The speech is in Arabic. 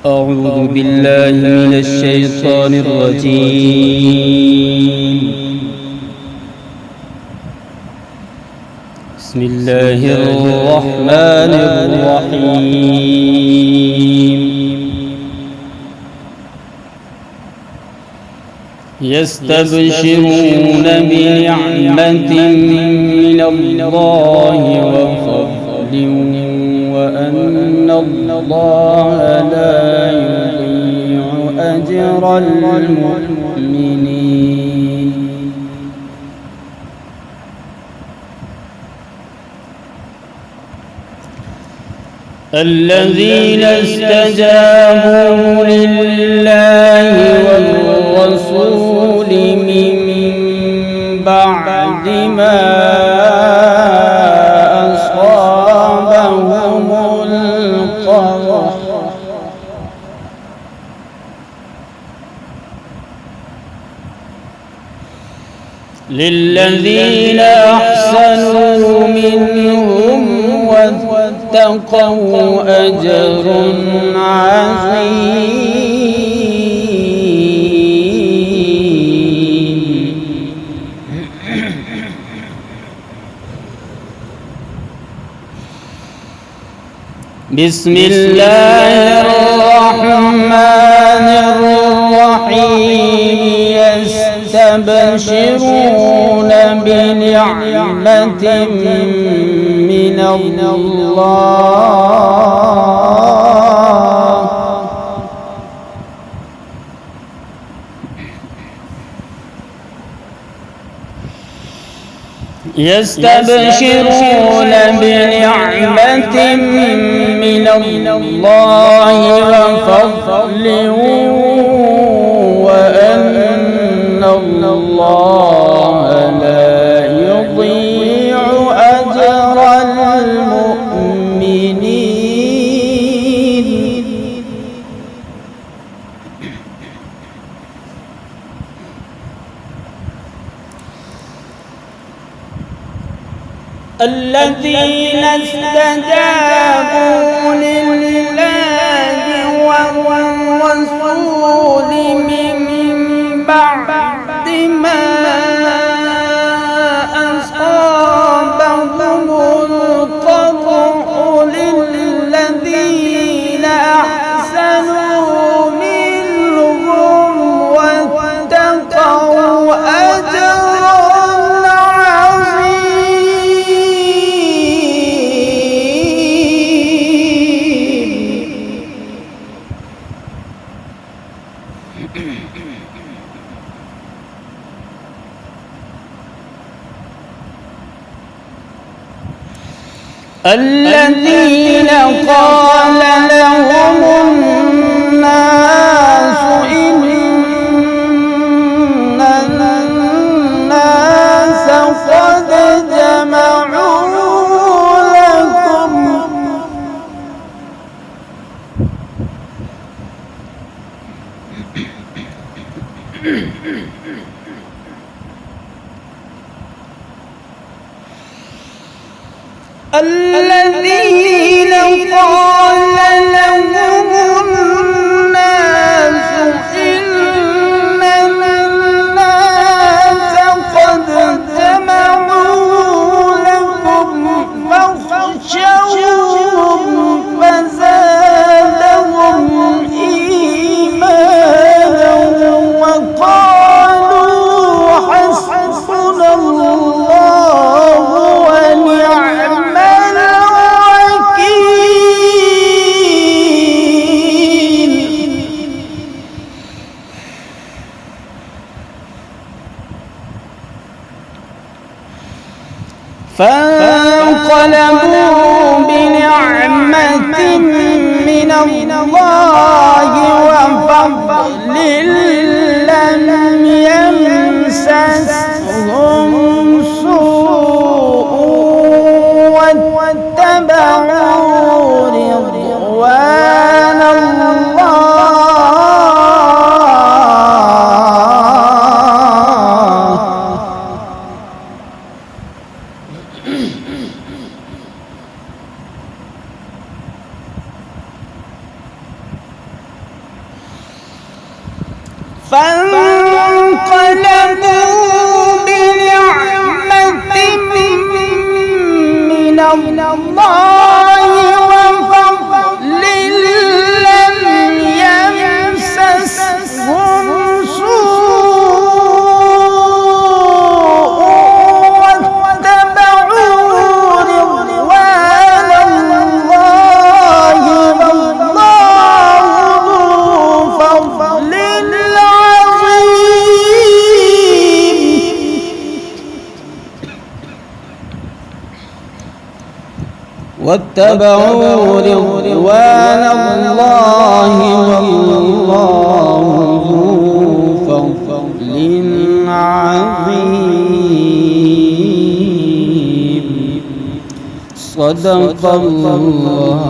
أعوذ بالله من الشيطان الرجيم. بسم الله الرحمن الرحيم. يستبشرون بنعمة من الله وفضل وأن الله لا يضيع أجر المؤمنين. الذين استجابوا لله والرسول من بعد ما أصابهم القرح للذين أحسنوا منهم واتقوا أجر عظيم. بسم الله الرحمن الرحيم. يستبشرون بنعمة من الله يستبشرون بنعمة من الله وفضل وأن الله لا يضيع أجر المؤمنين. الذين استجابوا لله والرسول من بعد ما أصابهم القرح للذين أحسنوا منهم واتقوا أجر الذين قال لهم الناس إن الناس قد جمعوا لكم الذين قال لهم الناس إن الناس قد جمعوا لكم فاخشوهم فزادهم إيمانا وقالوا حسبنا الله ونعم فانقلبوا بنعمة من الله وفضل لم يمسسهم سوء واتبعوا رضوان الله فانقلبوا بنعمة من الله وفضل لم يمسسهم سوء واتبعوا رضوان الله والله ذو فضل عظيم. واتبعوا رضوان الله والله ذو فضل عظيم. صدق الله